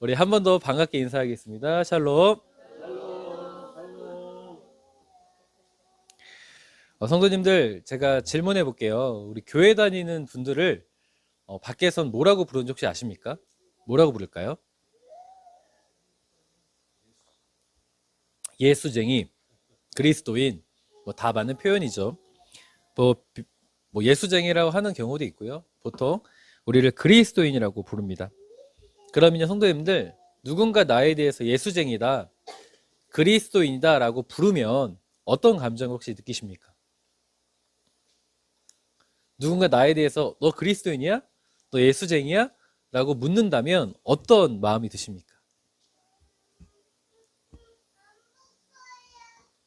우리 한 번 더 반갑게 인사하겠습니다. 샬롬. 성도님들, 제가 질문해 볼게요. 우리 교회 다니는 분들을 밖에선 뭐라고 부르는지 혹시 아십니까? 뭐라고 부를까요? 예수쟁이, 그리스도인, 뭐 다 맞는 표현이죠. 뭐 예수쟁이라고 하는 경우도 있고요. 보통 우리를 그리스도인이라고 부릅니다. 그러면요, 성도님들, 누군가 나에 대해서 예수쟁이다, 그리스도인이다 라고 부르면 어떤 감정 혹시 느끼십니까? 누군가 나에 대해서 너 그리스도인이야? 너 예수쟁이야? 라고 묻는다면 어떤 마음이 드십니까?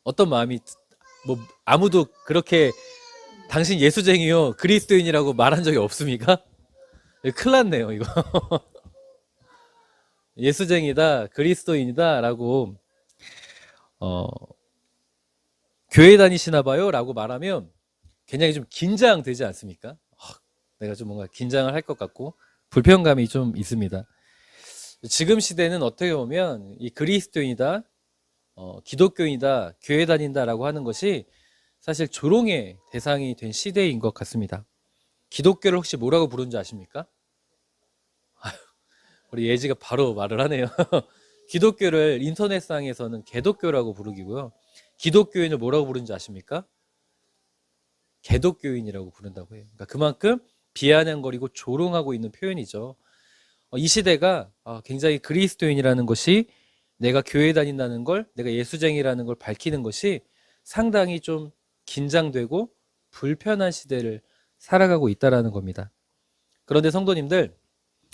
어떤 마음이, 뭐 아무도 그렇게 당신 예수쟁이요, 그리스도인이라고 말한 적이 없습니까? 큰일 났네요, 이거. 예수쟁이다, 그리스도인이다 라고 교회 다니시나 봐요 라고 말하면 굉장히 좀 긴장되지 않습니까? 내가 좀 뭔가 긴장을 할 것 같고 불편감이 좀 있습니다. 지금 시대는 어떻게 보면 이 그리스도인이다, 기독교인이다, 교회 다닌다라고 하는 것이 사실 조롱의 대상이 된 시대인 것 같습니다. 기독교를 혹시 뭐라고 부르는지 아십니까? 우리 예지가 바로 말을 하네요. 기독교를 인터넷상에서는 개독교라고 부르기고요. 기독교인을 뭐라고 부르는지 아십니까? 개독교인이라고 부른다고 해요. 그러니까 그만큼 비아냥거리고 조롱하고 있는 표현이죠. 이 시대가 굉장히 그리스도인이라는 것이, 내가 교회 다닌다는 걸, 내가 예수쟁이라는 걸 밝히는 것이 상당히 좀 긴장되고 불편한 시대를 살아가고 있다라는 겁니다. 그런데 성도님들,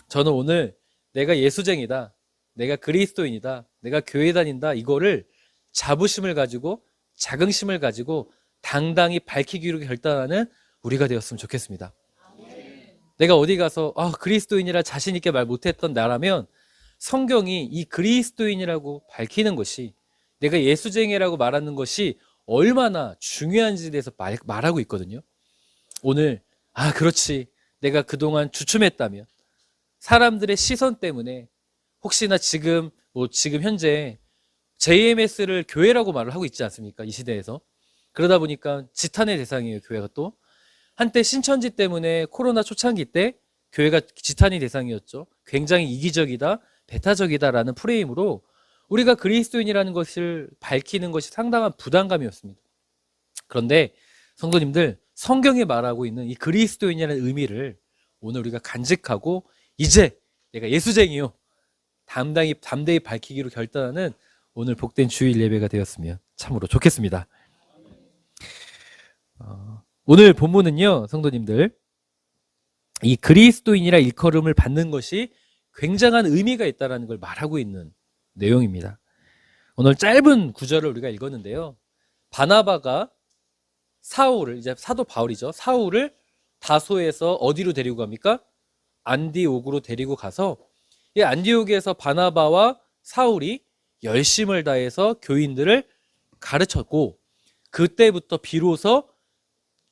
저는 오늘 내가 예수쟁이다, 내가 그리스도인이다, 내가 교회 다닌다, 이거를 자부심을 가지고, 자긍심을 가지고 당당히 밝히기로 결단하는 우리가 되었으면 좋겠습니다. 내가 어디 가서 그리스도인이라 자신 있게 말 못했던 나라면 성경이 이 그리스도인이라고 밝히는 것이, 내가 예수쟁이라고 말하는 것이 얼마나 중요한지에 대해서 말하고 있거든요. 오늘 그렇지, 내가 그동안 주춤했다면, 사람들의 시선 때문에 혹시나 지금 현재 JMS를 교회라고 말을 하고 있지 않습니까? 이 시대에서. 그러다 보니까 지탄의 대상이에요, 교회가. 또 한때 신천지 때문에 코로나 초창기 때 교회가 지탄의 대상이었죠. 굉장히 이기적이다, 배타적이다라는 프레임으로 우리가 그리스도인이라는 것을 밝히는 것이 상당한 부담감이었습니다. 그런데 성도님들, 성경이 말하고 있는 이 그리스도인이라는 의미를 오늘 우리가 간직하고, 이제 내가 예수쟁이요, 담대히 밝히기로 결단하는 오늘 복된 주일 예배가 되었으면 참으로 좋겠습니다. 오늘 본문은요, 성도님들, 이 그리스도인이라 일컬음을 받는 것이 굉장한 의미가 있다는 걸 말하고 있는 내용입니다. 오늘 짧은 구절을 우리가 읽었는데요, 바나바가 사울을, 이제 사도 바울이죠, 사울을 다소에서 어디로 데리고 갑니까? 안디옥으로 데리고 가서, 이 안디옥에서 바나바와 사울이 열심을 다해서 교인들을 가르쳤고, 그때부터 비로소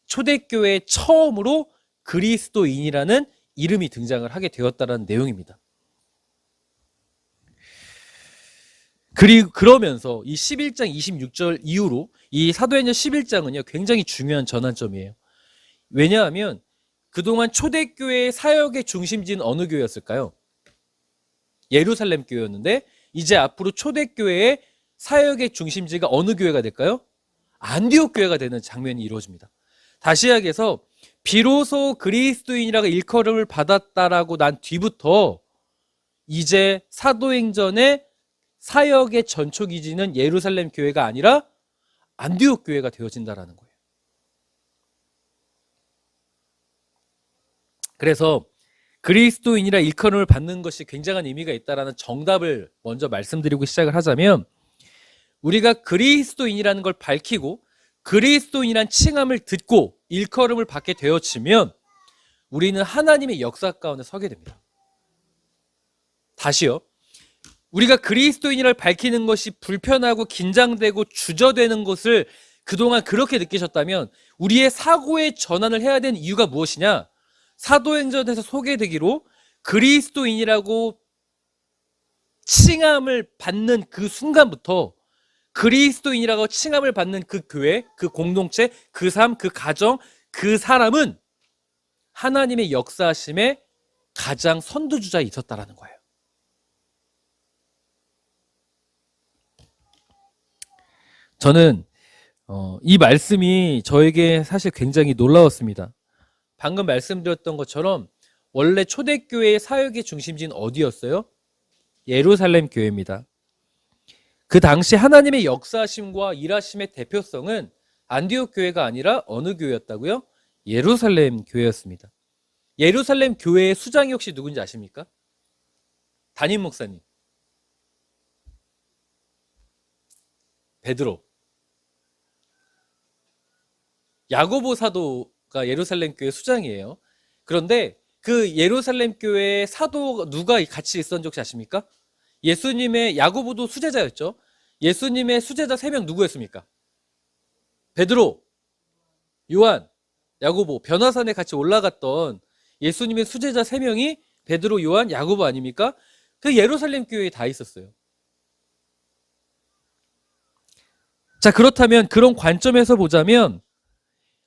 초대교회 처음으로 그리스도인이라는 이름이 등장을 하게 되었다는 내용입니다. 그러면서 이 11장 26절 이후로 이 사도행전 11장은요, 굉장히 중요한 전환점이에요. 왜냐하면 그동안 초대교회의 사역의 중심지는 어느 교회였을까요? 예루살렘 교회였는데, 이제 앞으로 초대교회의 사역의 중심지가 어느 교회가 될까요? 안디옥 교회가 되는 장면이 이루어집니다. 다시 이야기해서 비로소 그리스도인이라고 일컬음을 받았다라고 난 뒤부터 이제 사도행전의 사역의 전초기지는 예루살렘 교회가 아니라 안디옥 교회가 되어진다라는 거예요. 그래서 그리스도인이라 일컬음을 받는 것이 굉장한 의미가 있다라는 정답을 먼저 말씀드리고 시작을 하자면, 우리가 그리스도인이라는 걸 밝히고 그리스도인이란 칭함을 듣고 일컬음을 받게 되어지면 우리는 하나님의 역사 가운데 서게 됩니다. 다시요, 우리가 그리스도인이라를 밝히는 것이 불편하고 긴장되고 주저되는 것을 그동안 그렇게 느끼셨다면 우리의 사고의 전환을 해야 되는 이유가 무엇이냐? 사도행전에서 소개되기로 그리스도인이라고 칭함을 받는 그 순간부터 그리스도인이라고 칭함을 받는 그 교회, 그 공동체, 그 삶, 그 가정, 그 사람은 하나님의 역사하심에 가장 선두주자에 있었다라는 거예요. 저는 이 말씀이 저에게 사실 굉장히 놀라웠습니다. 방금 말씀드렸던 것처럼 원래 초대교회의 사역의 중심지는 어디였어요? 예루살렘 교회입니다. 그 당시 하나님의 역사하심과 일하심의 대표성은 안디옥 교회가 아니라 어느 교회였다고요? 예루살렘 교회였습니다. 예루살렘 교회의 수장이 혹시 누군지 아십니까? 담임 목사님. 베드로. 야고보 사도가 예루살렘 교회 수장이에요. 그런데 그 예루살렘 교회의 사도 누가 같이 있었는지 혹시 아십니까? 예수님의 야고보도 수제자였죠. 예수님의 수제자 3명 누구였습니까? 베드로, 요한, 야고보, 변화산에 같이 올라갔던 예수님의 수제자 3명이 베드로, 요한, 야고보 아닙니까? 그 예루살렘 교회에 다 있었어요. 자, 그렇다면 그런 관점에서 보자면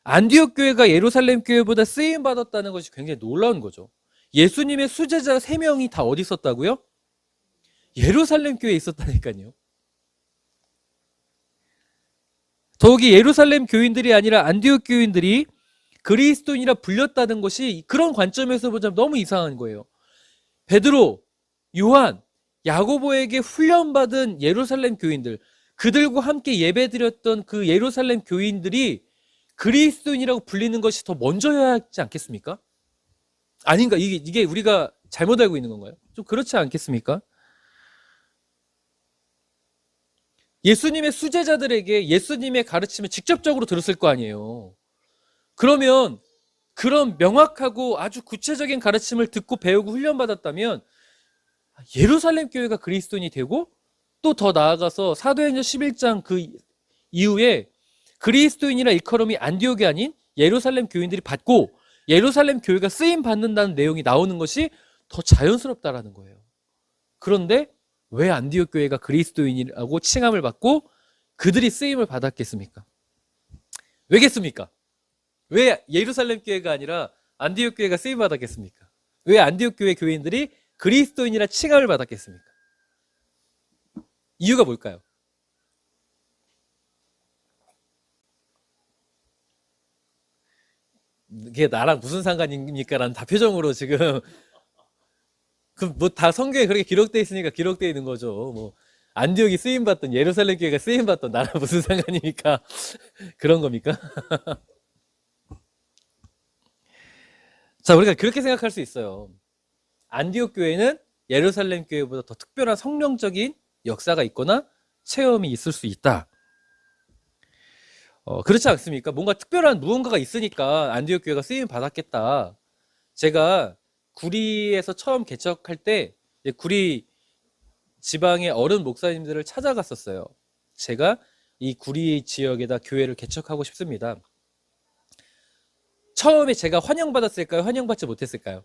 안디옥 교회가 예루살렘 교회보다 쓰임 받았다는 것이 굉장히 놀라운 거죠. 예수님의 수제자 3명이 다 어디 있었다고요? 예루살렘 교회에 있었다니까요. 더욱이 예루살렘 교인들이 아니라 안디옥 교인들이 그리스도인이라 불렸다는 것이 그런 관점에서 보자면 너무 이상한 거예요. 베드로, 요한, 야고보에게 훈련받은 예루살렘 교인들, 그들과 함께 예배드렸던 그 예루살렘 교인들이 그리스도인이라고 불리는 것이 더 먼저여야 하지 않겠습니까? 아닌가? 이게 우리가 잘못 알고 있는 건가요? 좀 그렇지 않겠습니까? 예수님의 수제자들에게 예수님의 가르침을 직접적으로 들었을 거 아니에요. 그러면 그런 명확하고 아주 구체적인 가르침을 듣고 배우고 훈련받았다면 예루살렘 교회가 그리스도인이 되고 또 더 나아가서 사도행전 11장 그 이후에 그리스도인이라 일컬음이 안디옥이 아닌 예루살렘 교인들이 받고 예루살렘 교회가 쓰임 받는다는 내용이 나오는 것이 더 자연스럽다라는 거예요. 그런데 왜 안디옥 교회가 그리스도인이라고 칭함을 받고 그들이 쓰임을 받았겠습니까? 왜겠습니까? 왜 예루살렘 교회가 아니라 안디옥 교회가 쓰임 받았겠습니까? 왜 안디옥 교회 교인들이 그리스도인이라 칭함을 받았겠습니까? 이유가 뭘까요? 이게 나랑 무슨 상관입니까? 라는 답표정으로 지금 그 뭐 다 성경에 그렇게 기록되어 있으니까 기록되어 있는 거죠. 뭐 안디옥이 쓰임 받던 예루살렘 교회가 쓰임 받던 나랑 무슨 상관입니까? 그런 겁니까? 자, 우리가 그렇게 생각할 수 있어요. 안디옥 교회는 예루살렘 교회보다 더 특별한 성령적인 역사가 있거나 체험이 있을 수 있다. 그렇지 않습니까? 뭔가 특별한 무언가가 있으니까 안디옥 교회가 쓰임 받았겠다. 제가 구리에서 처음 개척할 때 구리 지방의 어른 목사님들을 찾아갔었어요. 제가 이 구리 지역에다 교회를 개척하고 싶습니다. 처음에 제가 환영받았을까요? 환영받지 못했을까요?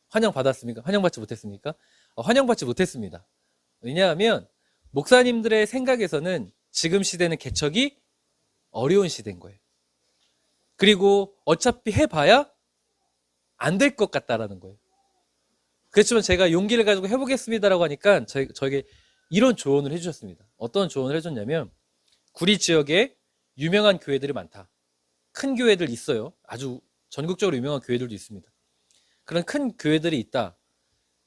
환영받았습니까? 환영받지 못했습니까? 환영받지 못했습니다. 왜냐하면 목사님들의 생각에서는 지금 시대는 개척이 어려운 시대인 거예요. 그리고 어차피 해봐야 안 될 것 같다라는 거예요. 그렇지만 제가 용기를 가지고 해보겠습니다라고 하니까 저에게 이런 조언을 해주셨습니다. 어떤 조언을 해줬냐면 구리 지역에 유명한 교회들이 많다. 큰 교회들 있어요. 아주 전국적으로 유명한 교회들도 있습니다. 그런 큰 교회들이 있다.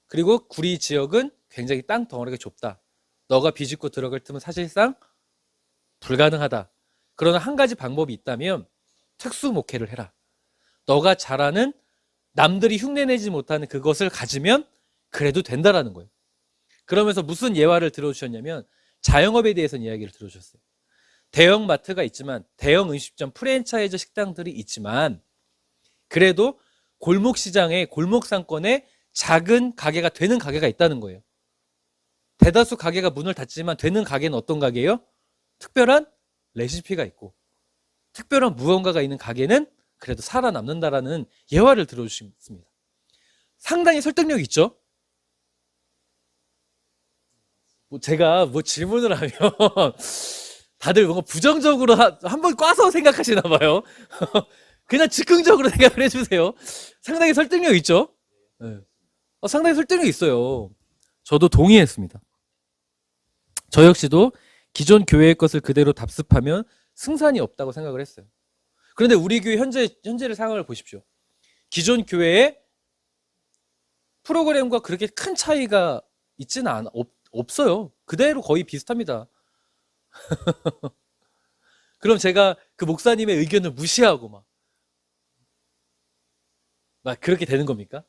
그리고 구리 지역은 굉장히 땅 덩어리가 좁다. 너가 비집고 들어갈 틈은 사실상 불가능하다. 그러나 한 가지 방법이 있다면 특수 목회를 해라. 너가 잘하는 남들이 흉내내지 못하는 그것을 가지면 그래도 된다라는 거예요. 그러면서 무슨 예화를 들어주셨냐면 자영업에 대해서는 이야기를 들어주셨어요. 대형 마트가 있지만 대형 음식점 프랜차이즈 식당들이 있지만 그래도 골목 시장에 골목 상권에 작은 가게가 되는 가게가 있다는 거예요. 대다수 가게가 문을 닫지만 되는 가게는 어떤 가게예요? 특별한 레시피가 있고 특별한 무언가가 있는 가게는 그래도 살아남는다라는 예화를 들어주셨습니다. 상당히 설득력이 있죠? 뭐 제가 뭐 질문을 하면 다들 뭔가 부정적으로 한번 꽈서 생각하시나 봐요. 그냥 즉흥적으로 생각을 해주세요. 상당히 설득력 있죠? 네. 상당히 설득력 있어요. 저도 동의했습니다. 저 역시도 기존 교회의 것을 그대로 답습하면 승산이 없다고 생각을 했어요. 그런데 우리 교회 현재의 상황을 보십시오. 기존 교회의 프로그램과 그렇게 큰 차이가 있지는 없어요. 그대로 거의 비슷합니다. 그럼 제가 그 목사님의 의견을 무시하고 막 그렇게 되는 겁니까?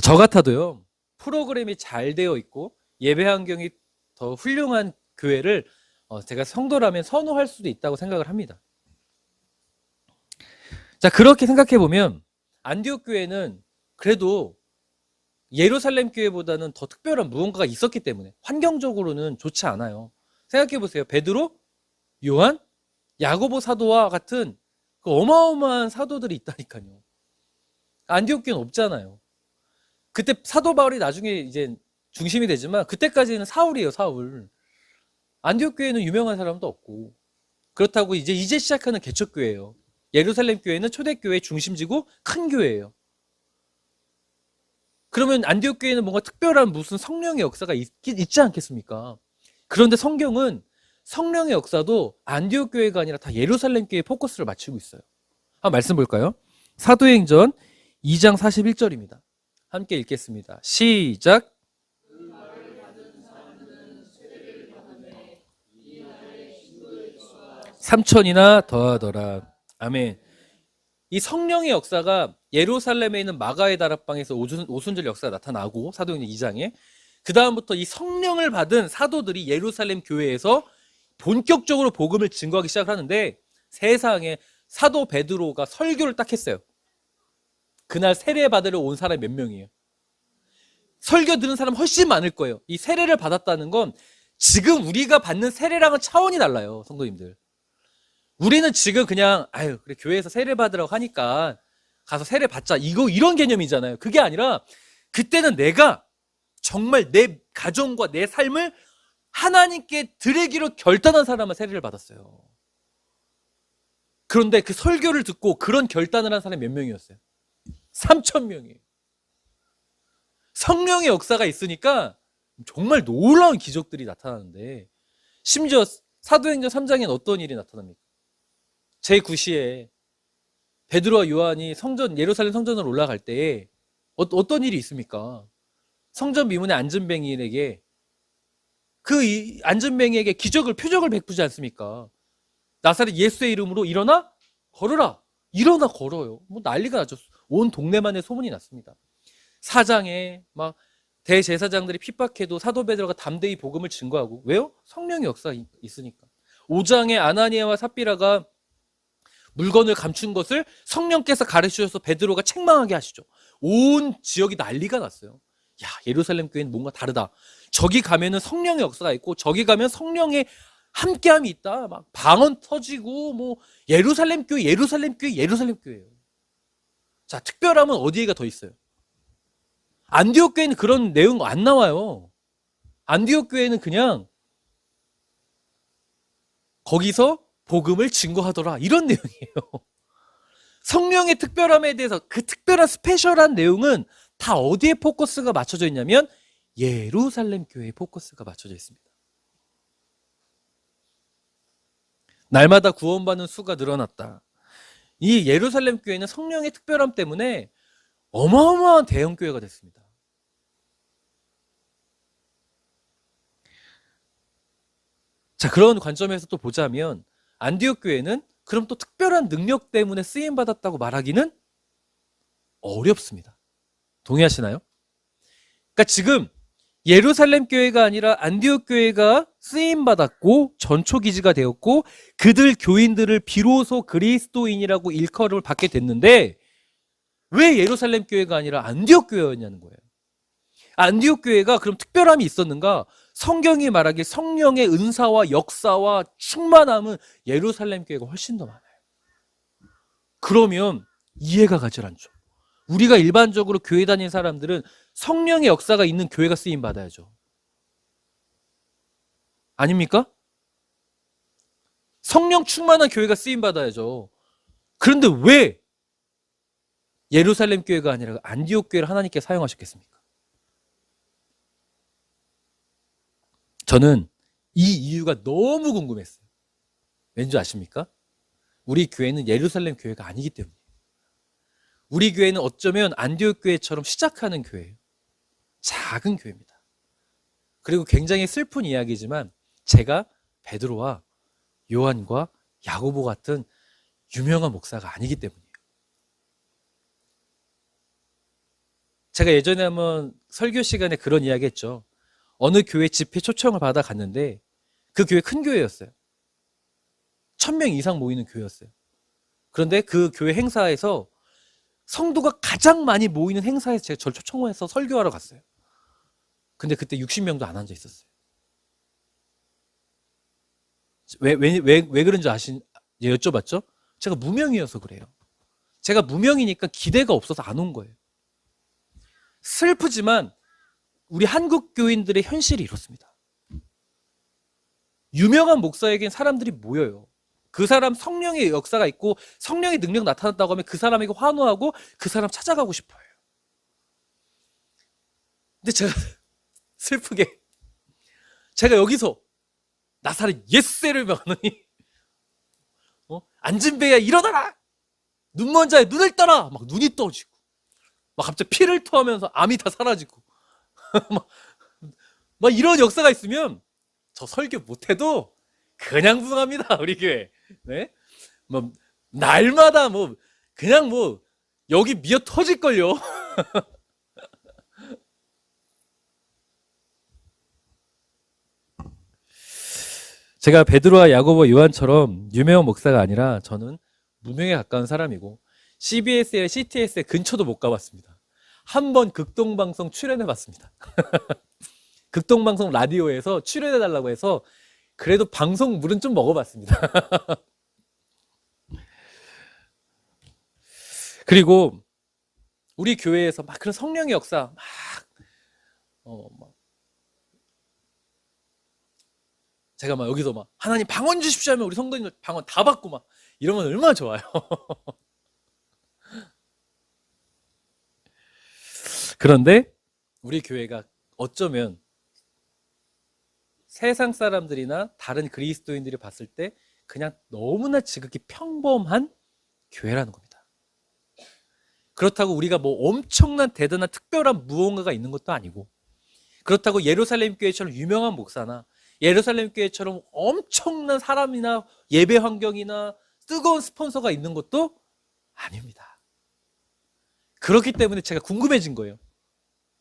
저 같아도요, 프로그램이 잘 되어 있고 예배 환경이 더 훌륭한 교회를 제가 성도라면 선호할 수도 있다고 생각을 합니다. 자, 그렇게 생각해 보면 안디옥 교회는 그래도 예루살렘 교회보다는 더 특별한 무언가가 있었기 때문에 환경적으로는 좋지 않아요. 생각해 보세요. 베드로, 요한, 야고보 사도와 같은 그 어마어마한 사도들이 있다니까요. 안디옥 교회는 없잖아요. 그때 사도 바울이 나중에 이제 중심이 되지만 그때까지는 사울이에요, 사울. 안디옥 교회는 유명한 사람도 없고, 그렇다고 이제 시작하는 개척 교회예요. 예루살렘 교회는 초대교회의 중심지고 큰 교회예요. 그러면 안디옥 교회는 뭔가 특별한 무슨 성령의 역사가 있지 않겠습니까? 그런데 성경은 성령의 역사도 안디옥 교회가 아니라 다 예루살렘 교회에 포커스를 맞추고 있어요. 한번 말씀 볼까요? 사도행전 2장 41절입니다. 함께 읽겠습니다. 시작. 삼천이나 더하더라. 아멘. 이 성령의 역사가 예루살렘에 있는 마가의 다락방에서 오순절 역사가 나타나고 사도행전 2장에 그 다음부터 이 성령을 받은 사도들이 예루살렘 교회에서 본격적으로 복음을 증거하기 시작하는데 세상에 사도 베드로가 설교를 딱 했어요. 그날 세례 받으러 온 사람이 몇 명이에요? 설교 들은 사람 훨씬 많을 거예요. 이 세례를 받았다는 건 지금 우리가 받는 세례랑은 차원이 달라요, 성도님들. 우리는 지금 그냥 그래 교회에서 세례 받으라고 하니까 가서 세례 받자 이런 개념이잖아요. 그게 아니라 그때는 내가 정말 내 가정과 내 삶을 하나님께 드리기로 결단한 사람은 세례를 받았어요. 그런데 그 설교를 듣고 그런 결단을 한 사람이 몇 명이었어요? 3,000명이에요. 성령의 역사가 있으니까 정말 놀라운 기적들이 나타나는데 심지어 사도행전 3장엔 어떤 일이 나타납니까? 제9시에 베드로와 요한이 예루살렘 성전으로 올라갈 때 어떤 일이 있습니까? 성전 미문의 앉은뱅이에게 앉은뱅이에게 표적을 베푸지 않습니까? 나사렛 예수의 이름으로 일어나 걸어라. 일어나 걸어요. 뭐 난리가 나죠. 온 동네만에 소문이 났습니다. 4장에 막 대제사장들이 핍박해도 사도 베드로가 담대히 복음을 증거하고, 왜요? 성령의 역사가 있으니까. 5장에 아나니아와 삽비라가 물건을 감춘 것을 성령께서 가르치셔서 베드로가 책망하게 하시죠. 온 지역이 난리가 났어요. 야, 예루살렘 교회는 뭔가 다르다. 저기 가면은 성령의 역사가 있고 저기 가면 성령의 함께함이 있다. 막 방언 터지고 뭐 예루살렘 교회예요. 자, 특별함은 어디에가 더 있어요? 안디옥 교회는 그런 내용 안 나와요. 안디옥 교회는 그냥 거기서 복음을 증거하더라 이런 내용이에요. 성령의 특별함에 대해서 그 특별한 스페셜한 내용은 다 어디에 포커스가 맞춰져 있냐면 예루살렘 교회에 포커스가 맞춰져 있습니다. 날마다 구원받는 수가 늘어났다. 이 예루살렘 교회는 성령의 특별함 때문에 어마어마한 대형 교회가 됐습니다. 자, 그런 관점에서 또 보자면 안디옥 교회는 그럼 또 특별한 능력 때문에 쓰임 받았다고 말하기는 어렵습니다. 동의하시나요? 그러니까 지금 예루살렘 교회가 아니라 안디옥 교회가 쓰임 받았고 전초 기지가 되었고 그들 교인들을 비로소 그리스도인이라고 일컬음을 받게 됐는데 왜 예루살렘 교회가 아니라 안디옥 교회였냐는 거예요. 안디옥 교회가 그럼 특별함이 있었는가? 성경이 말하길 성령의 은사와 역사와 충만함은 예루살렘 교회가 훨씬 더 많아요. 그러면 이해가 가질 않죠. 우리가 일반적으로 교회 다니는 사람들은 성령의 역사가 있는 교회가 쓰임 받아야죠. 아닙니까? 성령 충만한 교회가 쓰임 받아야죠. 그런데 왜 예루살렘 교회가 아니라 안디옥 교회를 하나님께 사용하셨겠습니까? 저는 이 이유가 너무 궁금했어요. 왠지 아십니까? 우리 교회는 예루살렘 교회가 아니기 때문이에요. 우리 교회는 어쩌면 안디옥 교회처럼 시작하는 교회예요. 작은 교회입니다. 그리고 굉장히 슬픈 이야기지만 제가 베드로와 요한과 야고보 같은 유명한 목사가 아니기 때문이에요. 제가 예전에 한번 설교 시간에 그런 이야기 했죠. 어느 교회 집회 초청을 받아 갔는데 그 교회 큰 교회였어요. 1000명 이상 모이는 교회였어요. 그런데 그 교회 행사에서 성도가 가장 많이 모이는 행사에서 제가 저를 초청해서 설교하러 갔어요. 근데 그때 60명도 안 앉아 있었어요. 왜 그런지 여쭤봤죠? 제가 무명이어서 그래요. 제가 무명이니까 기대가 없어서 안 온 거예요. 슬프지만 우리 한국 교인들의 현실이 이렇습니다. 유명한 목사에겐 사람들이 모여요. 그 사람 성령의 역사가 있고 성령의 능력 나타났다고 하면 그 사람에게 환호하고 그 사람 찾아가고 싶어요. 근데 제가 슬프게 제가 여기서 나사렛 예수를 막하더니 앉은 배야 일어나라! 눈먼 자의 눈을 떠라! 막 눈이 떠지고 막 갑자기 피를 토하면서 암이 다 사라지고 막 이런 역사가 있으면 저 설교 못해도 그냥 부흥합니다. 우리 교회. 네? 뭐 날마다 뭐 그냥 뭐 여기 미어 터질걸요. 제가 베드로와 야고보, 요한처럼 유명한 목사가 아니라 저는 무명에 가까운 사람이고 CBS에 CTS에 근처도 못 가봤습니다. 한 번 극동방송 출연해봤습니다. 극동방송 라디오에서 출연해달라고 해서 그래도 방송 물은 좀 먹어봤습니다. 그리고 우리 교회에서 막 그런 성령의 역사 막 제가 막 여기서 막 하나님 방언 주십시오 하면 우리 성도님들 방언 다 받고 막 이러면 얼마나 좋아요. 그런데 우리 교회가 어쩌면 세상 사람들이나 다른 그리스도인들이 봤을 때 그냥 너무나 지극히 평범한 교회라는 겁니다. 그렇다고 우리가 뭐 엄청난 대단한 특별한 무언가가 있는 것도 아니고 그렇다고 예루살렘 교회처럼 유명한 목사나 예루살렘 교회처럼 엄청난 사람이나 예배 환경이나 뜨거운 스폰서가 있는 것도 아닙니다. 그렇기 때문에 제가 궁금해진 거예요.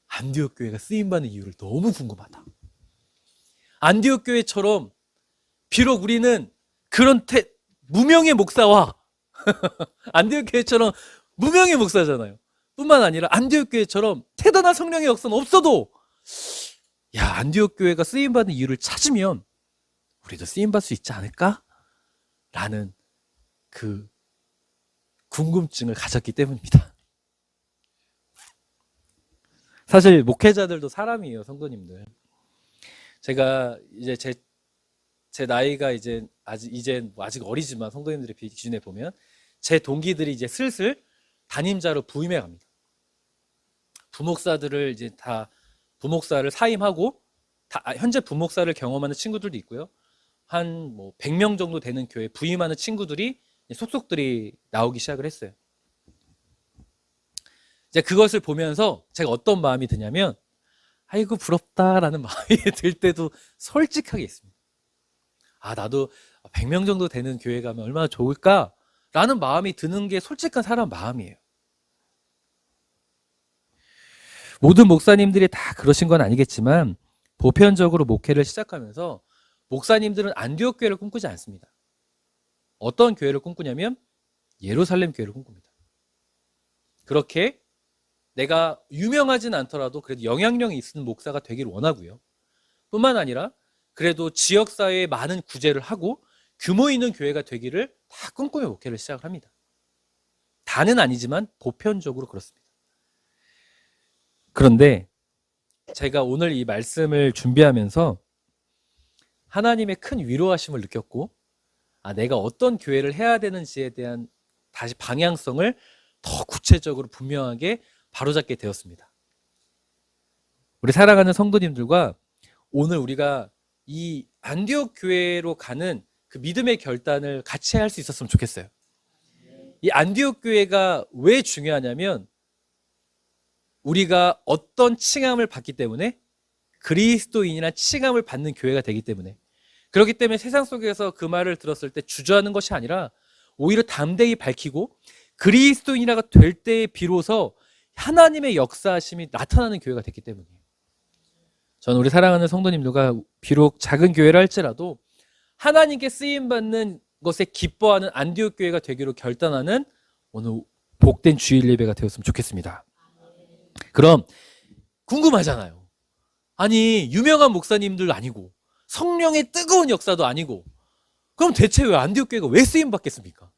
안디옥 교회가 쓰임받는 이유를 너무 궁금하다. 안디옥 교회처럼 비록 우리는 그런 무명의 목사와 안디옥 교회처럼 무명의 목사잖아요. 뿐만 아니라 안디옥 교회처럼 대단한 성령의 역사는 없어도 야, 안디옥 교회가 쓰임받는 이유를 찾으면 우리도 쓰임받을 수 있지 않을까? 라는 그 궁금증을 가졌기 때문입니다. 사실 목회자들도 사람이에요, 성도님들. 제가 이제 제 나이가 이제 아직 어리지만 성도님들의 기준에 보면 제 동기들이 이제 슬슬 담임자로 부임해 갑니다. 부목사들을 이제 다 부목사를 사임하고 현재 부목사를 경험하는 친구들도 있고요. 한 뭐 100명 정도 되는 교회 부임하는 친구들이 속속들이 나오기 시작을 했어요. 이제 그것을 보면서 제가 어떤 마음이 드냐면 아이고 부럽다라는 마음이 들 때도 솔직하게 있습니다. 아, 나도 100명 정도 되는 교회 가면 얼마나 좋을까라는 마음이 드는 게 솔직한 사람 마음이에요. 모든 목사님들이 다 그러신 건 아니겠지만 보편적으로 목회를 시작하면서 목사님들은 안디옥 교회를 꿈꾸지 않습니다. 어떤 교회를 꿈꾸냐면 예루살렘 교회를 꿈꿉니다. 그렇게 내가 유명하진 않더라도 그래도 영향력이 있는 목사가 되기를 원하고요. 뿐만 아니라 그래도 지역사회에 많은 구제를 하고 규모 있는 교회가 되기를 다 꿈꾸며 목회를 시작을 합니다. 다는 아니지만 보편적으로 그렇습니다. 그런데 제가 오늘 이 말씀을 준비하면서 하나님의 큰 위로하심을 느꼈고, 내가 어떤 교회를 해야 되는지에 대한 다시 방향성을 더 구체적으로 분명하게 바로잡게 되었습니다. 우리 사랑하는 성도님들과 오늘 우리가 이 안디옥 교회로 가는 그 믿음의 결단을 같이 할 수 있었으면 좋겠어요. 이 안디옥 교회가 왜 중요하냐면 우리가 어떤 칭함을 받기 때문에, 그리스도인이란 칭함을 받는 교회가 되기 때문에, 그렇기 때문에 세상 속에서 그 말을 들었을 때 주저하는 것이 아니라 오히려 담대히 밝히고 그리스도인이라가 될 때에 비로소 하나님의 역사하심이 나타나는 교회가 됐기 때문이에요. 저는 우리 사랑하는 성도님들과 비록 작은 교회라 할지라도 하나님께 쓰임받는 것에 기뻐하는 안디옥 교회가 되기로 결단하는 오늘 복된 주일 예배가 되었으면 좋겠습니다. 그럼 궁금하잖아요. 아니, 유명한 목사님들 아니고 성령의 뜨거운 역사도 아니고, 그럼 대체 왜 안디옥 교회가 왜 쓰임 받겠습니까?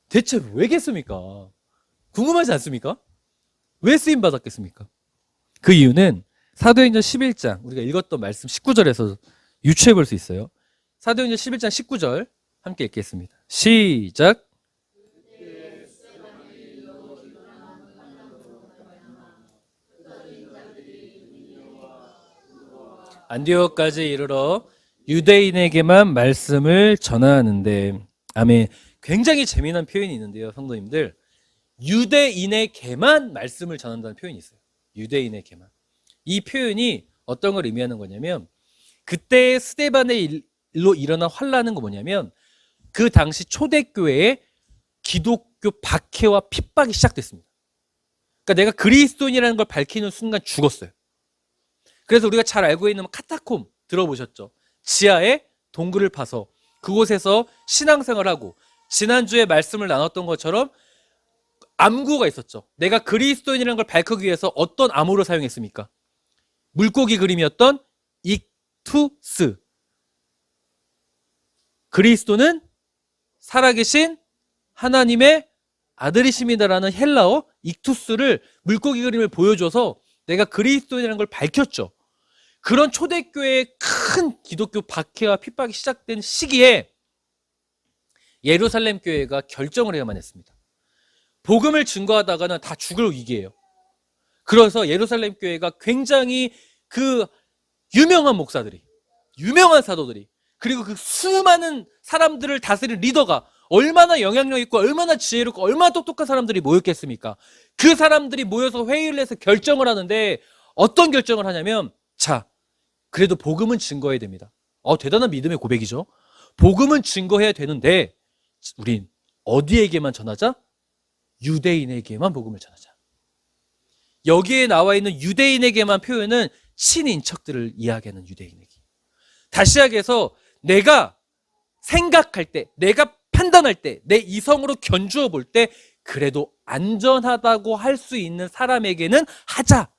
대체 왜겠습니까? 궁금하지 않습니까? 왜 쓰임 받았겠습니까? 그 이유는 사도행전 11장, 우리가 읽었던 말씀 19절에서 유추해 볼 수 있어요. 사도행전 11장 19절 함께 읽겠습니다. 시작. 안디옥까지 이르러 유대인에게만 말씀을 전하는데, 아멘. 굉장히 재미난 표현이 있는데요, 성도님들. 유대인에게만 말씀을 전한다는 표현이 있어요. 유대인에게만. 이 표현이 어떤 걸 의미하는 거냐면, 그때 스데반의 일로 일어난 환란은 뭐냐면, 그 당시 초대교회에 기독교 박해와 핍박이 시작됐습니다. 그러니까 내가 그리스도인이라는 걸 밝히는 순간 죽었어요. 그래서 우리가 잘 알고 있는 카타콤 들어보셨죠? 지하에 동굴을 파서 그곳에서 신앙생활하고, 지난주에 말씀을 나눴던 것처럼 암구가 있었죠. 내가 그리스도인이라는 걸 밝히기 위해서 어떤 암호를 사용했습니까? 물고기 그림이었던 익투스. 그리스도는 살아계신 하나님의 아들이십니다라는 헬라어 익투스를, 물고기 그림을 보여줘서 내가 그리스도인이라는 걸 밝혔죠. 그런 초대교회의 큰 기독교 박해와 핍박이 시작된 시기에 예루살렘 교회가 결정을 해야만 했습니다. 복음을 증거하다가는 다 죽을 위기예요. 그래서 예루살렘 교회가 굉장히 그 유명한 목사들이, 유명한 사도들이, 그리고 그 수많은 사람들을 다스린 리더가 얼마나 영향력 있고 얼마나 지혜롭고 얼마나 똑똑한 사람들이 모였겠습니까? 그 사람들이 모여서 회의를 해서 결정을 하는데, 어떤 결정을 하냐면, 자, 그래도 복음은 증거해야 됩니다. 대단한 믿음의 고백이죠. 복음은 증거해야 되는데 우린 어디에게만 전하자? 유대인에게만 복음을 전하자. 여기에 나와 있는 유대인에게만 표현은 친인척들을 이야기하는 유대인에게. 다시 이야기해서 내가 생각할 때, 내가 판단할 때, 내 이성으로 견주어 볼 때 그래도 안전하다고 할 수 있는 사람에게는 하자.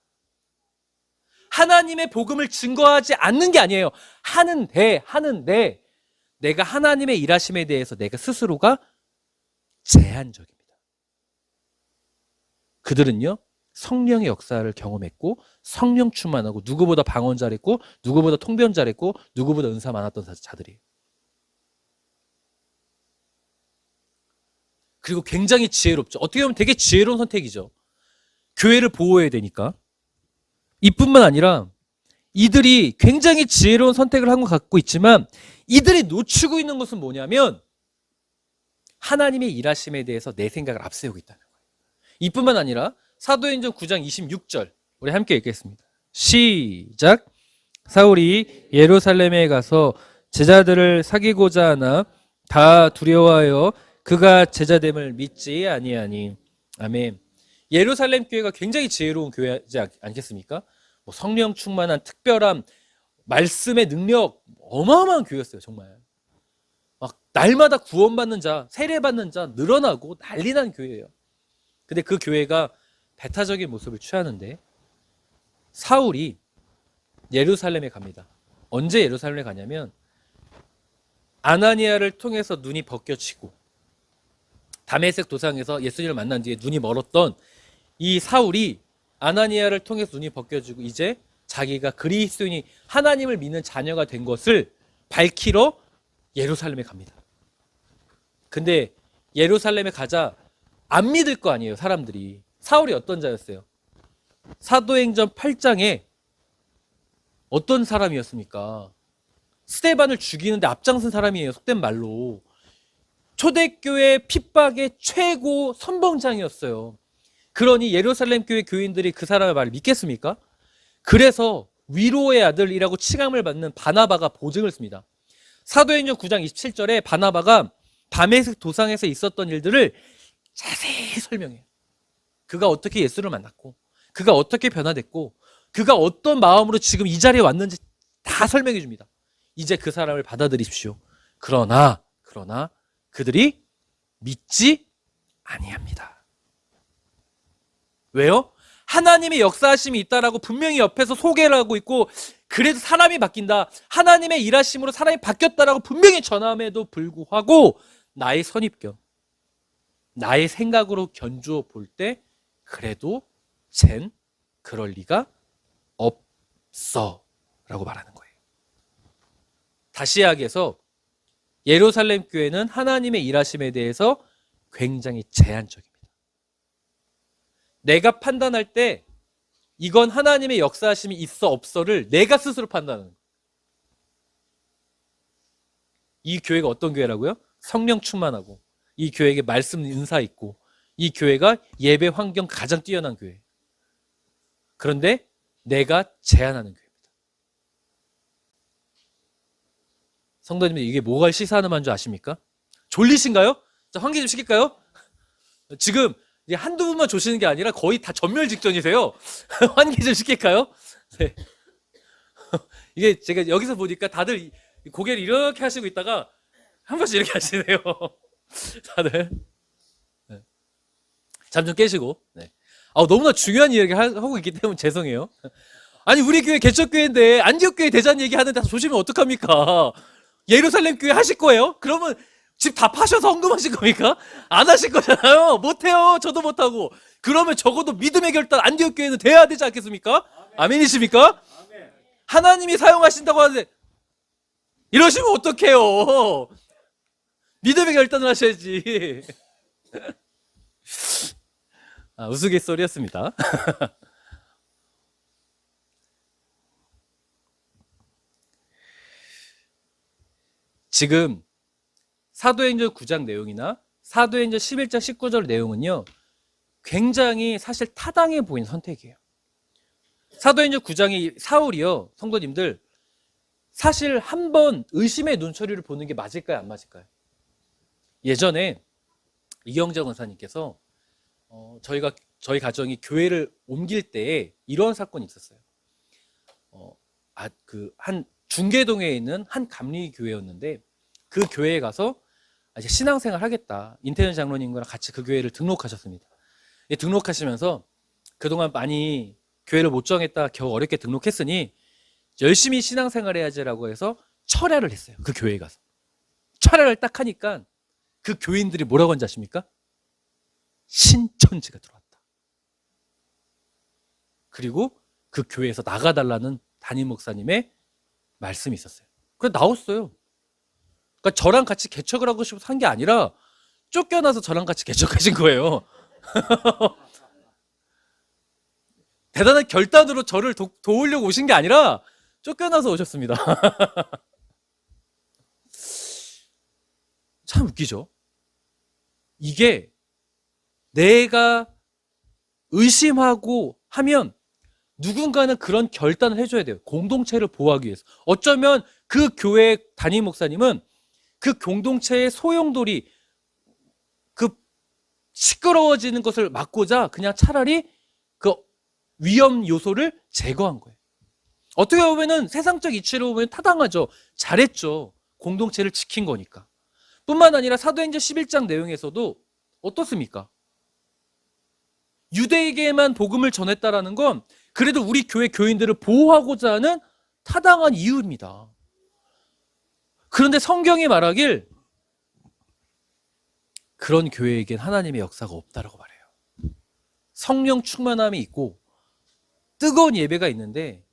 하나님의 복음을 증거하지 않는 게 아니에요. 하는데 내가 하나님의 일하심에 대해서 내가 스스로가 제한적입니다. 그들은요, 성령의 역사를 경험했고 성령 충만하고 누구보다 방언 잘했고 누구보다 통변 잘했고 누구보다 은사 많았던 자들이에요. 그리고 굉장히 지혜롭죠. 어떻게 보면 되게 지혜로운 선택이죠. 교회를 보호해야 되니까. 이뿐만 아니라 이들이 굉장히 지혜로운 선택을 한 것 같고 있지만, 이들이 놓치고 있는 것은 뭐냐면 하나님의 일하심에 대해서 내 생각을 앞세우고 있다는 거예요. 이뿐만 아니라 사도행전 9장 26절 우리 함께 읽겠습니다. 시작. 사울이 예루살렘에 가서 제자들을 사귀고자 하나 다 두려워하여 그가 제자됨을 믿지 아니하니. 아멘. 예루살렘 교회가 굉장히 지혜로운 교회지 않겠습니까? 성령 충만한 특별한 말씀의 능력, 어마어마한 교회였어요. 정말 막 날마다 구원받는 자, 세례받는 자 늘어나고 난리난 교회예요. 근데 그 교회가 배타적인 모습을 취하는데, 사울이 예루살렘에 갑니다. 언제 예루살렘에 가냐면 아나니아를 통해서 눈이 벗겨지고 다메섹 도상에서 예수님을 만난 뒤에 눈이 멀었던 이 사울이 아나니아를 통해서 눈이 벗겨지고 이제 자기가 그리스도인이 하나님을 믿는 자녀가 된 것을 밝히러 예루살렘에 갑니다. 근데 예루살렘에 가자 안 믿을 거 아니에요, 사람들이. 사울이 어떤 자였어요? 사도행전 8장에 어떤 사람이었습니까? 스데반을 죽이는데 앞장선 사람이에요, 속된 말로. 초대교회 핍박의 최고 선봉장이었어요. 그러니 예루살렘 교회 교인들이 그 사람의 말을 믿겠습니까? 그래서 위로의 아들이라고 칭함을 받는 바나바가 보증을 씁니다. 사도행전 9장 27절에 바나바가 다메섹 도상에서 있었던 일들을 자세히 설명해요. 그가 어떻게 예수를 만났고, 그가 어떻게 변화됐고, 그가 어떤 마음으로 지금 이 자리에 왔는지 다 설명해 줍니다. 이제 그 사람을 받아들이십시오. 그러나 그들이 믿지 아니합니다. 왜요? 하나님의 역사하심이 있다라고 분명히 옆에서 소개를 하고 있고, 그래도 사람이 바뀐다, 하나님의 일하심으로 사람이 바뀌었다라고 분명히 전함에도 불구하고 나의 선입견, 나의 생각으로 견주어 볼 때 그래도 쟨 그럴 리가 없어 라고 말하는 거예요. 다시 이야기해서 예루살렘 교회는 하나님의 일하심에 대해서 굉장히 제한적입니다. 내가 판단할 때 이건 하나님의 역사하심이 있어 없어를 내가 스스로 판단하는 거예요. 이 교회가 어떤 교회라고요? 성령 충만하고, 이 교회에게 말씀 은사 있고, 이 교회가 예배 환경 가장 뛰어난 교회. 그런데 내가 제한하는 교회입니다. 성도님들, 이게 뭐가 시사하는 말인 줄 아십니까? 졸리신가요? 자, 환기 좀 시킬까요? 지금 한두 분만 조시는 게 아니라 거의 다 전멸 직전이세요. 환기 좀 시킬까요? 네. 이게 제가 여기서 보니까 다들 고개를 이렇게 하시고 있다가 한 번씩 이렇게 하시네요. 다들. 네. 잠 좀 깨시고. 네. 너무나 중요한 이야기 하고 있기 때문에 죄송해요. 아니, 우리 교회 개척교회인데 안디옥 교회 대장 얘기하는데 조심면 어떡합니까? 예루살렘 교회 하실 거예요? 그러면 집 다 파셔서 헌금하실 겁니까? 안 하실 거잖아요. 못해요. 저도 못하고. 그러면 적어도 믿음의 결단 안디옥 교회는 돼야 되지 않겠습니까? 아멘이십니까? 하나님이 사용하신다고 하는데 이러시면 어떡해요? 믿음의 결단을 하셔야지. 우스갯소리였습니다. 지금 사도행전 9장 내용이나 사도행전 11장 19절 내용은요, 굉장히 사실 타당해 보이는 선택이에요. 사도행전 9장의 사울이요, 성도님들, 사실 한번 의심의 눈초리를 보는 게 맞을까요, 안 맞을까요? 예전에 이경재 권사님께서 저희 가정이 교회를 옮길 때에 이런 사건이 있었어요. 한 중계동에 있는 한 감리 교회였는데, 그 교회에 가서 이제 신앙생활 하겠다, 인태현 장로님과 같이 그 교회를 등록하셨습니다. 등록하시면서 그동안 많이 교회를 못 정했다 겨우 어렵게 등록했으니 열심히 신앙생활 해야지라고 해서 철야를 했어요. 그 교회에 가서 철야를 딱 하니까 그 교인들이 뭐라고 하는지 아십니까? 신천지가 들어왔다. 그리고 그 교회에서 나가달라는 담임 목사님의 말씀이 있었어요. 그래서 나왔어요. 그러니까 저랑 같이 개척을 하고 싶어서 한 게 아니라 쫓겨나서 저랑 같이 개척하신 거예요. 대단한 결단으로 저를 도우려고 오신 게 아니라 쫓겨나서 오셨습니다. 참 웃기죠? 이게 내가 의심하고 하면 누군가는 그런 결단을 해줘야 돼요. 공동체를 보호하기 위해서. 어쩌면 그 교회 담임 목사님은 그 공동체의 소용돌이, 그 시끄러워지는 것을 막고자 그냥 차라리 그 위험 요소를 제거한 거예요. 어떻게 보면은 세상적 이치로 보면 타당하죠. 잘했죠. 공동체를 지킨 거니까. 뿐만 아니라 사도행전 11장 내용에서도 어떻습니까? 유대에게만 복음을 전했다라는 건 그래도 우리 교회 교인들을 보호하고자 하는 타당한 이유입니다. 그런데 성경이 말하길 그런 교회에겐 하나님의 역사가 없다라고 말해요. 성령 충만함이 있고 뜨거운 예배가 있는데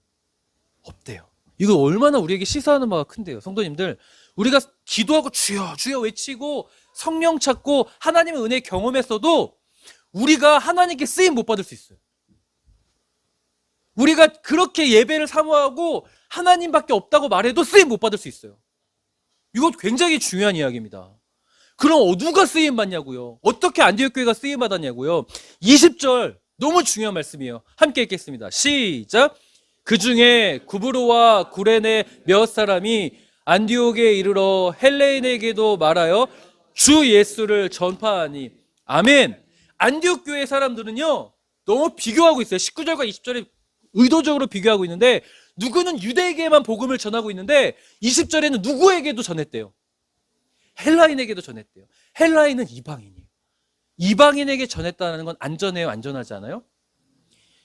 없대요. 이거 얼마나 우리에게 시사하는 바가 큰데요. 성도님들, 우리가 기도하고 주여 주여 외치고 성령 찾고 하나님의 은혜 경험했어도 우리가 하나님께 쓰임 못 받을 수 있어요. 우리가 그렇게 예배를 사모하고 하나님밖에 없다고 말해도 쓰임 못 받을 수 있어요. 이거 굉장히 중요한 이야기입니다. 그럼 누가 쓰임 받냐고요? 어떻게 안디옥 교회가 쓰임 받았냐고요? 20절 너무 중요한 말씀이에요. 함께 읽겠습니다. 시작. 그 중에 구브로와 구레네 몇 사람이 안디옥에 이르러 헬레인에게도 말하여 주 예수를 전파하니. 아멘. 안디옥 교회 사람들은요, 너무 비교하고 있어요. 19절과 20절에 의도적으로 비교하고 있는데, 누구는 유대에게만 복음을 전하고 있는데 20절에는 누구에게도 전했대요. 헬라인에게도 전했대요. 헬라인은 이방인이에요. 이방인에게 전했다는 건 안전해요, 안전하지 않아요?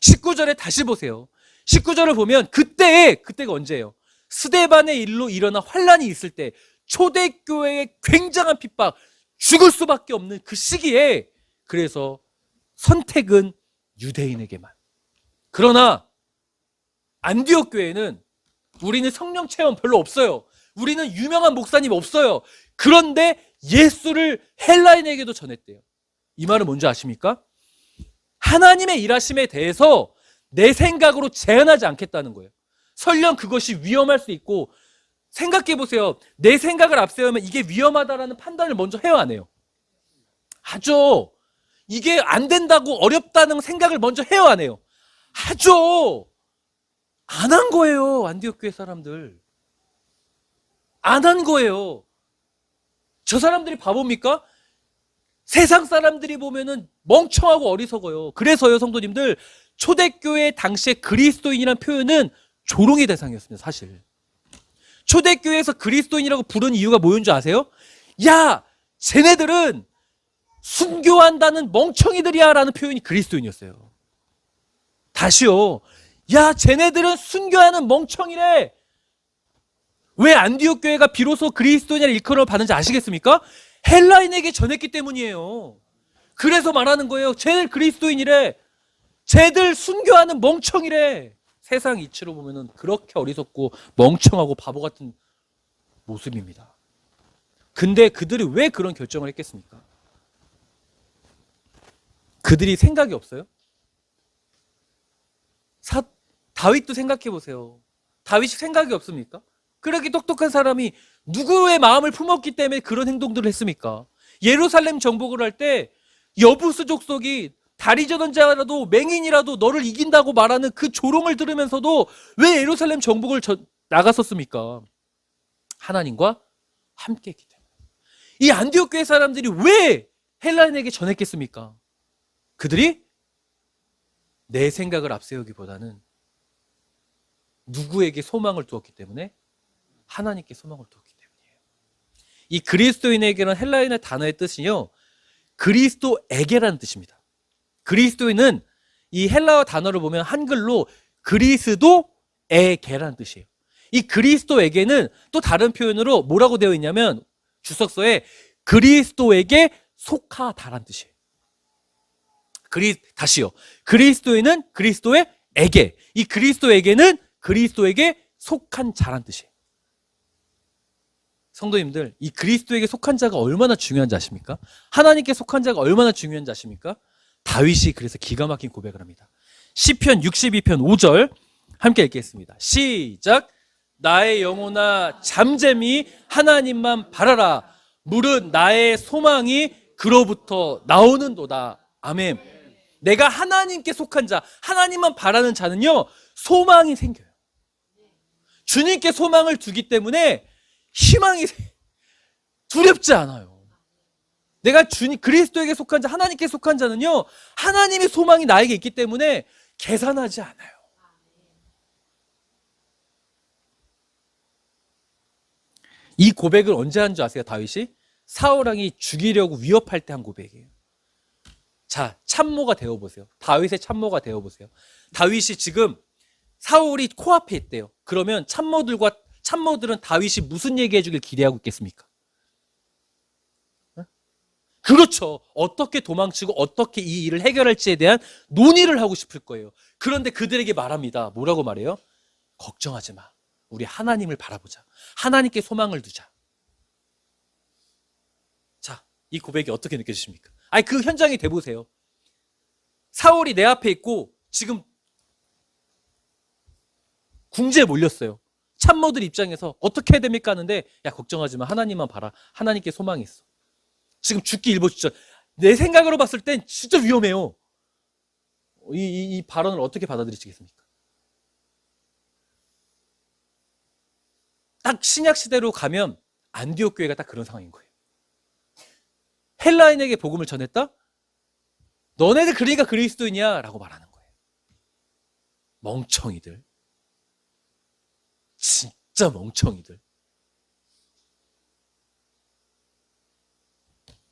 19절에 다시 보세요. 19절을 보면 그때가 언제예요? 스데반의 일로 일어난 환란이 있을 때, 초대교회의 굉장한 핍박, 죽을 수밖에 없는 그 시기에, 그래서 선택은 유대인에게만. 그러나 안디옥 교회는 우리는 성령 체험 별로 없어요. 우리는 유명한 목사님 없어요. 그런데 예수를 헬라인에게도 전했대요. 이 말은 뭔지 아십니까? 하나님의 일하심에 대해서 내 생각으로 제한하지 않겠다는 거예요. 설령 그것이 위험할 수 있고, 생각해 보세요. 내 생각을 앞세우면 이게 위험하다라는 판단을 먼저 해요, 안 해요? 하죠. 이게 안 된다고, 어렵다는 생각을 먼저 해요, 안 해요? 하죠. 안 한 거예요, 안디옥 교회 사람들. 안 한 거예요. 저 사람들이 바보입니까? 세상 사람들이 보면은 멍청하고 어리석어요. 그래서요, 성도님들, 초대교회 당시에 그리스도인이라는 표현은 조롱의 대상이었습니다, 사실. 초대교회에서 그리스도인이라고 부른 이유가 뭐였는지 아세요? 야, 쟤네들은 순교한다는 멍청이들이야 라는 표현이 그리스도인이었어요. 다시요. 야, 쟤네들은 순교하는 멍청이래. 왜 안디옥 교회가 비로소 그리스도인이라는 일컬음을 받는지 아시겠습니까? 헬라인에게 전했기 때문이에요. 그래서 말하는 거예요. 쟤들 그리스도인이래. 쟤들 순교하는 멍청이래. 세상 이치로 보면은 그렇게 어리석고 멍청하고 바보 같은 모습입니다. 근데 그들이 왜 그런 결정을 했겠습니까? 그들이 생각이 없어요? 다윗도 생각해 보세요. 다윗이 생각이 없습니까? 그렇게 똑똑한 사람이 누구의 마음을 품었기 때문에 그런 행동들을 했습니까? 예루살렘 정복을 할 때 여부스 족속이 다리 저던 자라도 맹인이라도 너를 이긴다고 말하는 그 조롱을 들으면서도 왜 예루살렘 정복을 나갔었습니까? 하나님과 함께 했기 때문에. 이 안디옥 교회 사람들이 왜 헬라인에게 전했겠습니까? 그들이 내 생각을 앞세우기보다는 누구에게 소망을 두었기 때문에? 하나님께 소망을 두었기 때문이에요. 이 그리스도인에게는 헬라인의 단어의 뜻이요, 그리스도에게라는 뜻입니다. 그리스도인은 이 헬라어 단어를 보면 한글로 그리스도에게라는 뜻이에요. 이 그리스도에게는 또 다른 표현으로 뭐라고 되어 있냐면, 주석서에 그리스도에게 속하다라는 뜻이에요. 다시요. 그리스도인은 그리스도에게, 이 그리스도에게는 그리스도에게 속한 자란 뜻이에요. 성도님들, 이 그리스도에게 속한 자가 얼마나 중요한지 아십니까? 하나님께 속한 자가 얼마나 중요한지 아십니까? 다윗이 그래서 기가 막힌 고백을 합니다. 시편 62편 5절 함께 읽겠습니다. 시작. 나의 영혼아 잠잠히 하나님만 바라라. 무릇 나의 소망이 그로부터 나오는도다. 아멘. 내가 하나님께 속한 자, 하나님만 바라는 자는요, 소망이 생겨요. 주님께 소망을 두기 때문에 희망이 두렵지 않아요. 내가 그리스도에게 속한 자, 하나님께 속한 자는요, 하나님의 소망이 나에게 있기 때문에 계산하지 않아요. 이 고백을 언제 한 줄 아세요, 다윗이? 사울왕이 죽이려고 위협할 때 한 고백이에요. 자, 참모가 되어보세요. 다윗의 참모가 되어보세요. 다윗이 지금 사울이 코앞에 있대요. 그러면 참모들은 다윗이 무슨 얘기해 주길 기대하고 있겠습니까? 그렇죠. 어떻게 도망치고 어떻게 이 일을 해결할지에 대한 논의를 하고 싶을 거예요. 그런데 그들에게 말합니다. 뭐라고 말해요? 걱정하지 마. 우리 하나님을 바라보자. 하나님께 소망을 두자. 자, 이 고백이 어떻게 느껴지십니까? 아니, 그 현장에 대보세요. 사울이 내 앞에 있고 지금 궁지에 몰렸어요. 참모들 입장에서 어떻게 해야 됩니까 하는데, 야, 걱정하지 마. 하나님만 봐라. 하나님께 소망이 있어. 지금 죽기 일보 직전. 내 생각으로 봤을 땐 진짜 위험해요. 이 발언을 어떻게 받아들이시겠습니까? 딱 신약 시대로 가면 안디옥 교회가 딱 그런 상황인 거예요. 헬라인에게 복음을 전했다? 너네들 그러니까 그리스도인이야 라고 말하는 거예요. 멍청이들. 진짜 멍청이들.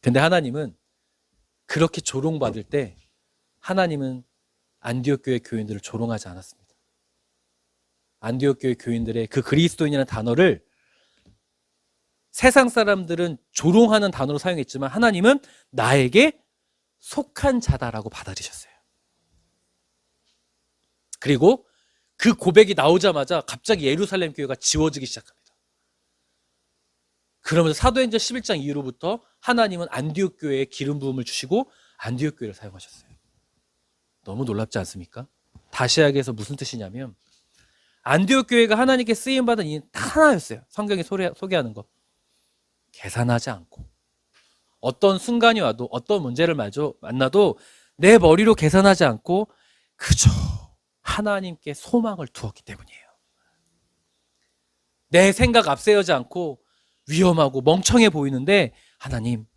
근데 하나님은 그렇게 조롱받을 때 하나님은 안디옥 교회 교인들을 조롱하지 않았습니다. 안디옥 교회 교인들의 그 그리스도인이라는 단어를 세상 사람들은 조롱하는 단어로 사용했지만 하나님은 나에게 속한 자다라고 받아들이셨어요. 그리고 그 고백이 나오자마자 갑자기 예루살렘 교회가 지워지기 시작합니다. 그러면서 사도행전 11장 이후로부터 하나님은 안디옥 교회에 기름 부음을 주시고 안디옥 교회를 사용하셨어요. 너무 놀랍지 않습니까? 다시아에서 무슨 뜻이냐면 안디옥 교회가 하나님께 쓰임받은 이유는 딱 하나였어요. 성경이 소개하는 것. 계산하지 않고 어떤 순간이 와도 어떤 문제를 만나도 내 머리로 계산하지 않고 그저 하나님께 소망을 두었기 때문이에요. 내 생각 앞세우지 않고 위험하고 멍청해 보이는데 하나님,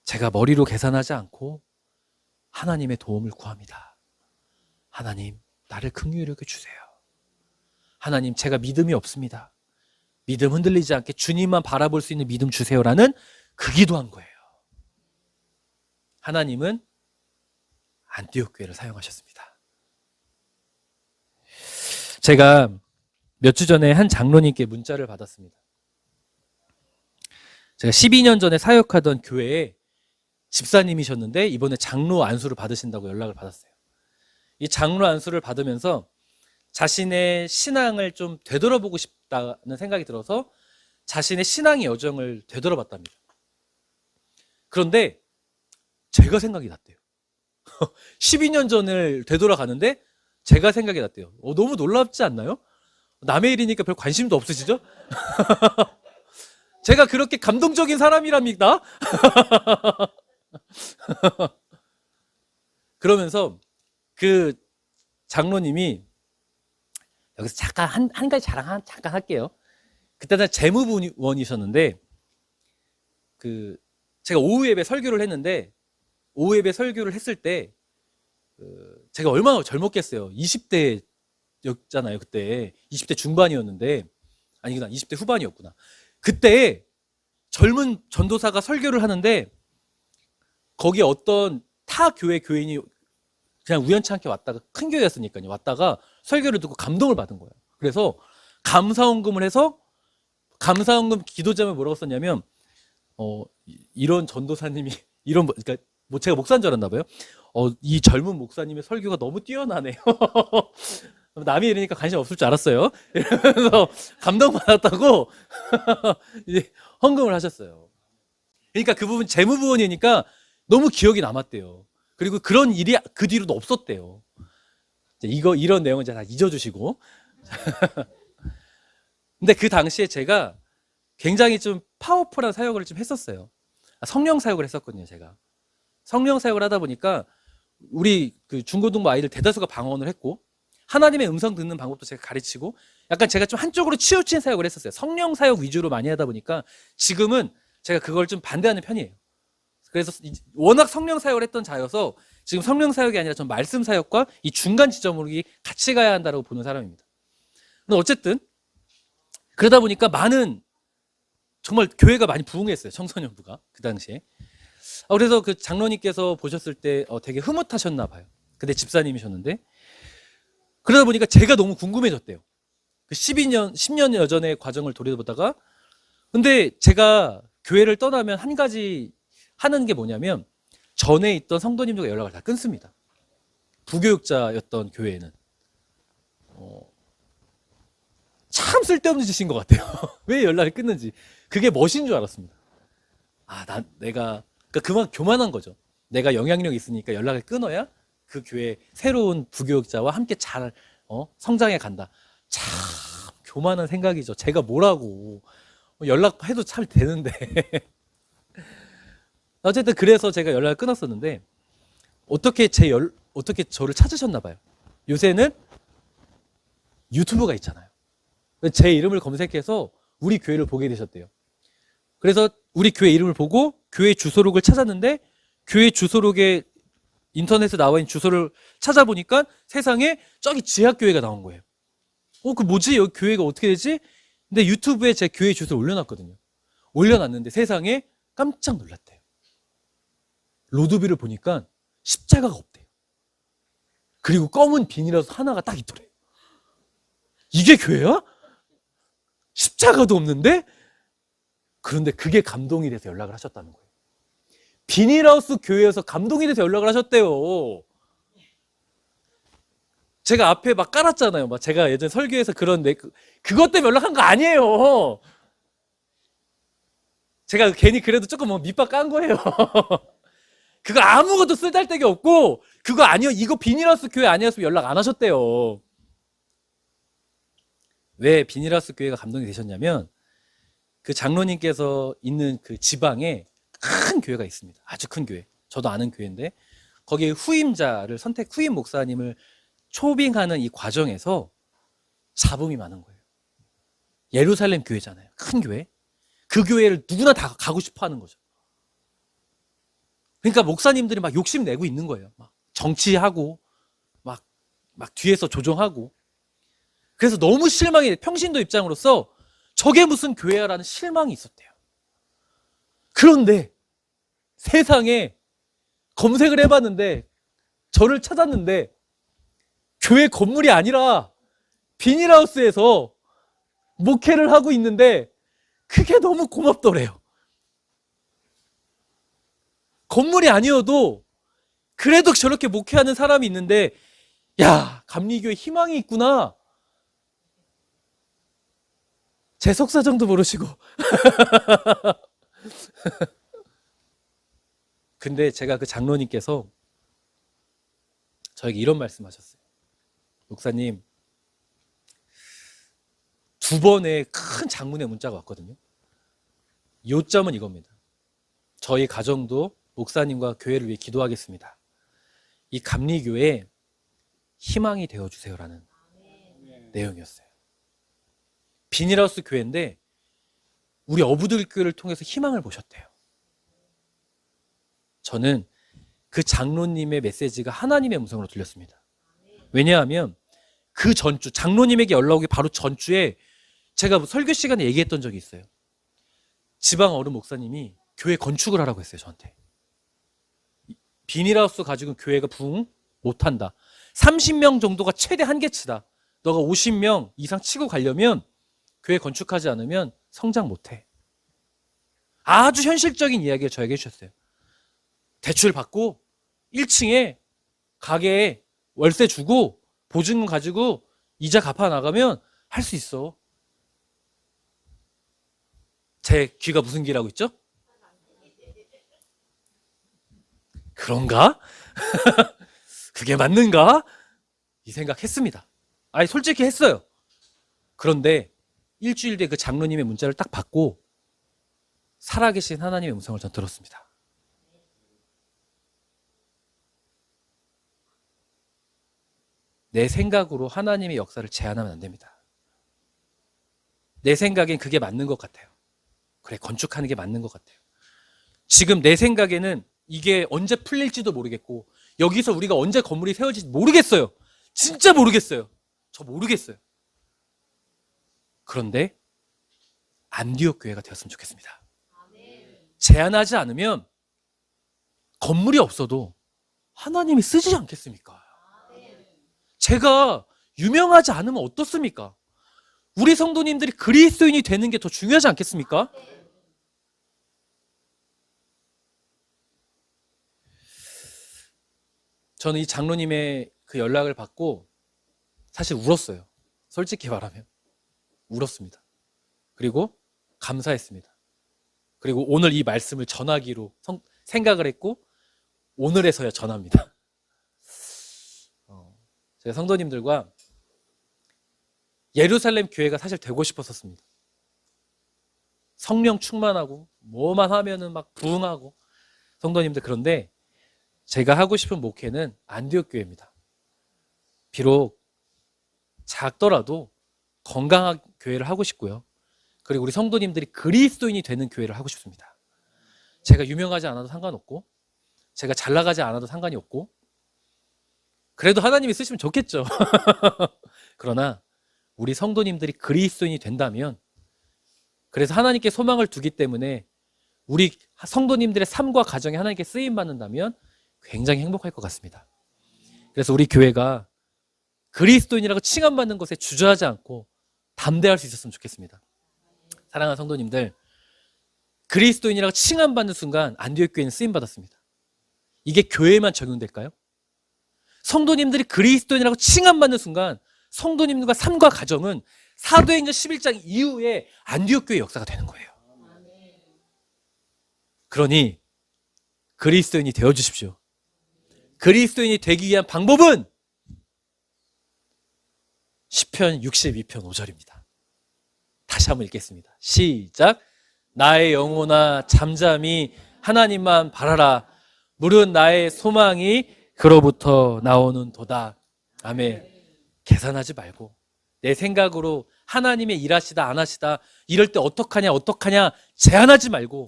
제가 머리로 계산하지 않고 하나님의 도움을 구합니다. 하나님, 나를 긍휼히 여겨 주세요. 하나님, 제가 믿음이 없습니다. 믿음 흔들리지 않게 주님만 바라볼 수 있는 믿음 주세요라는 그 기도한 거예요. 하나님은 안디옥 교회를 사용하셨습니다. 제가 몇 주 전에 한 장로님께 문자를 받았습니다. 제가 12년 전에 사역하던 교회에 집사님이셨는데 이번에 장로 안수를 받으신다고 연락을 받았어요. 이 장로 안수를 받으면서 자신의 신앙을 좀 되돌아보고 싶다는 생각이 들어서 자신의 신앙의 여정을 되돌아봤답니다. 그런데 제가 생각이 났대요. 12년 전을 되돌아가는데 제가 생각이 났대요. 너무 놀랍지 않나요? 남의 일이니까 별 관심도 없으시죠? 제가 그렇게 감동적인 사람이랍니다. 그러면서 그 장로님이 여기서 잠깐 한 가지 자랑 잠깐 할게요. 그때는 재무부원이셨는데 제가 오후 예배 설교를 했는데 오후 예배 설교를 했을 때 제가 얼마나 젊었겠어요. 20대였잖아요. 그때 20대 중반이었는데 아니구나 20대 후반이었구나. 그때 젊은 전도사가 설교를 하는데 거기에 어떤 타 교회 교인이 그냥 우연찮게 왔다가 큰 교회였으니까요. 왔다가 설교를 듣고 감동을 받은 거예요. 그래서 감사원금을 해서 감사원금 기도자를 뭐라고 썼냐면 이런 전도사님이 그러니까 뭐 제가 목사인 줄 알았나 봐요. 이 젊은 목사님의 설교가 너무 뛰어나네요. 남의 일이니까 관심 없을 줄 알았어요. 이러면서 감동받았다고 이제 헌금을 하셨어요. 그러니까 그 부분 재무부원이니까 너무 기억이 남았대요. 그리고 그런 일이 그 뒤로도 없었대요. 이런 내용은 이제 다 잊어주시고. 근데 그 당시에 제가 굉장히 좀 파워풀한 사역을 좀 했었어요. 성령 사역을 했었거든요, 제가. 성령 사역을 하다 보니까 우리 그 중고등부 아이들 대다수가 방언을 했고 하나님의 음성 듣는 방법도 제가 가르치고 약간 제가 좀 한쪽으로 치우친 사역을 했었어요. 성령 사역 위주로 많이 하다 보니까 지금은 제가 그걸 좀 반대하는 편이에요. 그래서 워낙 성령 사역을 했던 자여서 지금 성령 사역이 아니라 전 말씀 사역과 이 중간 지점으로 같이 가야 한다고 보는 사람입니다. 근데 어쨌든 그러다 보니까 정말 교회가 많이 부흥했어요. 청소년부가 그 당시에. 그래서 그 장로님께서 보셨을 때 되게 흐뭇하셨나 봐요. 근데 집사님이셨는데 그러다 보니까 제가 너무 궁금해졌대요. 그 10년 여전의 과정을 돌이켜보다가 근데 제가 교회를 떠나면 한 가지 하는 게 뭐냐면 전에 있던 성도님들과 연락을 다 끊습니다. 부교육자였던 교회에는 참 쓸데없는 짓인 것 같아요. 왜 연락을 끊는지. 그게 멋인 줄 알았습니다. 내가 그러니까 그만 교만한 거죠. 내가 영향력 있으니까 연락을 끊어야 그 교회 새로운 부교육자와 함께 잘 성장해 간다. 참 교만한 생각이죠. 제가 뭐라고 연락해도 잘 되는데. 어쨌든 그래서 제가 연락을 끊었었는데 어떻게 저를 찾으셨나 봐요. 요새는 유튜브가 있잖아요. 제 이름을 검색해서 우리 교회를 보게 되셨대요. 그래서 우리 교회 이름을 보고 교회 주소록을 찾았는데 교회 주소록에 인터넷에 나와 있는 주소를 찾아보니까 세상에 저기 지하교회가 나온 거예요. 그 뭐지? 여기 교회가 어떻게 되지? 근데 유튜브에 제 교회 주소를 올려놨거든요. 올려놨는데 세상에 깜짝 놀랐대요. 로드뷰를 보니까 십자가가 없대요. 그리고 검은 비닐하우스 하나가 딱 있더래요. 이게 교회야? 십자가도 없는데? 그런데 그게 감동이 돼서 연락을 하셨다는 거예요. 비닐하우스 교회에서 감동이 돼서 연락을 하셨대요. 제가 앞에 막 깔았잖아요. 제가 예전 설교에서 그것 때문에 연락한 거 아니에요. 제가 괜히 그래도 조금 밑밥 깐 거예요. 그거 아무것도 쓸데기 없고 이거 비닐하우스 교회 아니었으면 연락 안 하셨대요. 왜 비닐하우스 교회가 감동이 되셨냐면 그 장로님께서 있는 그 지방에 큰 교회가 있습니다. 아주 큰 교회. 저도 아는 교회인데 거기에 후임 목사님을 초빙하는 이 과정에서 잡음이 많은 거예요. 예루살렘 교회잖아요. 큰 교회. 그 교회를 누구나 다 가고 싶어 하는 거죠. 그러니까 목사님들이 막 욕심내고 있는 거예요. 막 정치하고 막 뒤에서 조종하고. 그래서 너무 실망이 평신도 입장으로서 저게 무슨 교회야라는 실망이 있었대요. 그런데 세상에 검색을 해봤는데 저를 찾았는데 교회 건물이 아니라 비닐하우스에서 목회를 하고 있는데 그게 너무 고맙더래요. 건물이 아니어도 그래도 저렇게 목회하는 사람이 있는데 야, 감리교회 희망이 있구나. 제 속사정도 모르시고. 근데 제가 그 장로님께서 저에게 이런 말씀하셨어요. 목사님, 2번의 큰 장문의 문자가 왔거든요. 요점은 이겁니다. 저희 가정도 목사님과 교회를 위해 기도하겠습니다. 이 감리교회에 희망이 되어주세요라는 내용이었어요. 비닐하우스 교회인데 우리 어부들 교회를 통해서 희망을 보셨대요. 저는 그 장로님의 메시지가 하나님의 음성으로 들렸습니다. 왜냐하면 그 전주, 장로님에게 연락 오기 바로 전주에 제가 설교 시간에 얘기했던 적이 있어요. 지방 어른 목사님이 교회 건축을 하라고 했어요, 저한테. 비닐하우스 가지고는 교회가 부흥 못한다. 30명 정도가 최대 한계치다. 너가 50명 이상 치고 가려면 교회 건축하지 않으면 성장 못해. 아주 현실적인 이야기를 저에게 해주셨어요. 대출 받고 1층에 가게에 월세 주고 보증금 가지고 이자 갚아 나가면 할 수 있어. 제 귀가 무슨 귀라고 있죠? 그런가? 그게 맞는가? 이 생각했습니다. 솔직히 했어요. 그런데 일주일 뒤에 그 장로님의 문자를 딱 받고 살아계신 하나님의 음성을 전 들었습니다. 내 생각으로 하나님의 역사를 제한하면 안 됩니다. 내 생각엔 그게 맞는 것 같아요. 그래, 건축하는 게 맞는 것 같아요. 지금 내 생각에는 이게 언제 풀릴지도 모르겠고 여기서 우리가 언제 건물이 세워질지 모르겠어요. 진짜 모르겠어요. 저 모르겠어요. 그런데 안디옥 교회가 되었으면 좋겠습니다. 제한하지 않으면 건물이 없어도 하나님이 쓰지 않겠습니까? 제가 유명하지 않으면 어떻습니까? 우리 성도님들이 그리스도인이 되는 게 더 중요하지 않겠습니까? 저는 이 장로님의 그 연락을 받고 사실 울었어요. 솔직히 말하면 울었습니다. 그리고 감사했습니다. 그리고 오늘 이 말씀을 전하기로 생각을 했고 오늘에서야 전합니다. 제가 성도님들과 예루살렘 교회가 사실 되고 싶었었습니다. 성령 충만하고 뭐만 하면은 막 부흥하고 성도님들, 그런데 제가 하고 싶은 목회는 안디옥 교회입니다. 비록 작더라도 건강한 교회를 하고 싶고요. 그리고 우리 성도님들이 그리스도인이 되는 교회를 하고 싶습니다. 제가 유명하지 않아도 상관없고 제가 잘 나가지 않아도 상관이 없고 그래도 하나님이 쓰시면 좋겠죠. 그러나 우리 성도님들이 그리스도인이 된다면, 그래서 하나님께 소망을 두기 때문에 우리 성도님들의 삶과 가정에 하나님께 쓰임받는다면 굉장히 행복할 것 같습니다. 그래서 우리 교회가 그리스도인이라고 칭함받는 것에 주저하지 않고 담대할 수 있었으면 좋겠습니다. 사랑하는 성도님들, 그리스도인이라고 칭함받는 순간 안디옥 교회는 쓰임받았습니다. 이게 교회에만 적용될까요? 성도님들이 그리스도인이라고 칭함받는 순간 성도님들과 삶과 가정은 사도행전 11장 이후에 안디옥 교회 역사가 되는 거예요. 그러니 그리스도인이 되어주십시오. 그리스도인이 되기 위한 방법은 시편 62편 5절입니다. 다시 한번 읽겠습니다. 시작. 나의 영혼아 잠잠히 하나님만 바라라. 물은 나의 소망이 그로부터 나오는 도다. 아멘. 계산하지 말고 내 생각으로 하나님의 일하시다 안 하시다 이럴 때 어떡하냐 제한하지 말고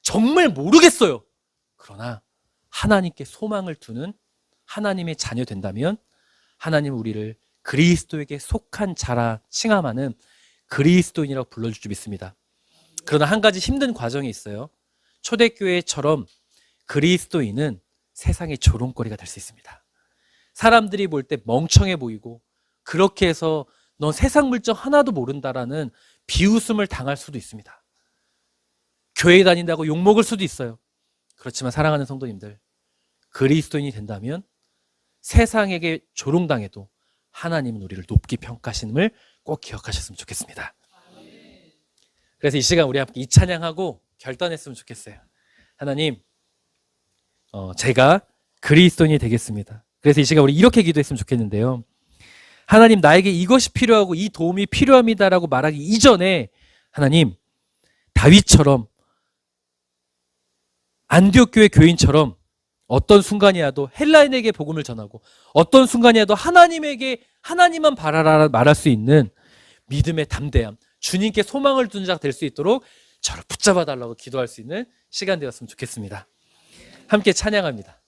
정말 모르겠어요. 그러나 하나님께 소망을 두는 하나님의 자녀 된다면 하나님은 우리를 그리스도에게 속한 자라 칭함하는 그리스도인이라고 불러줄 줄 믿습니다. 그러나 한 가지 힘든 과정이 있어요. 초대교회처럼 그리스도인은 세상의 조롱거리가 될 수 있습니다. 사람들이 볼 때 멍청해 보이고 그렇게 해서 넌 세상 물정 하나도 모른다라는 비웃음을 당할 수도 있습니다. 교회 다닌다고 욕먹을 수도 있어요. 그렇지만 사랑하는 성도님들, 그리스도인이 된다면 세상에게 조롱당해도 하나님은 우리를 높이 평가하심을 꼭 기억하셨으면 좋겠습니다. 그래서 이 시간 우리 함께 이 찬양하고 결단했으면 좋겠어요. 하나님, 제가 그리스도인이 되겠습니다. 그래서 이 시간 우리 이렇게 기도했으면 좋겠는데요. 하나님, 나에게 이것이 필요하고 이 도움이 필요합니다라고 말하기 이전에 하나님, 다윗처럼 안디옥 교회 교인처럼 어떤 순간이라도 헬라인에게 복음을 전하고 어떤 순간이라도 하나님만 바라라 말할 수 있는 믿음의 담대함, 주님께 소망을 두는 자가 될 수 있도록 저를 붙잡아 달라고 기도할 수 있는 시간 되었으면 좋겠습니다. 함께 찬양합니다.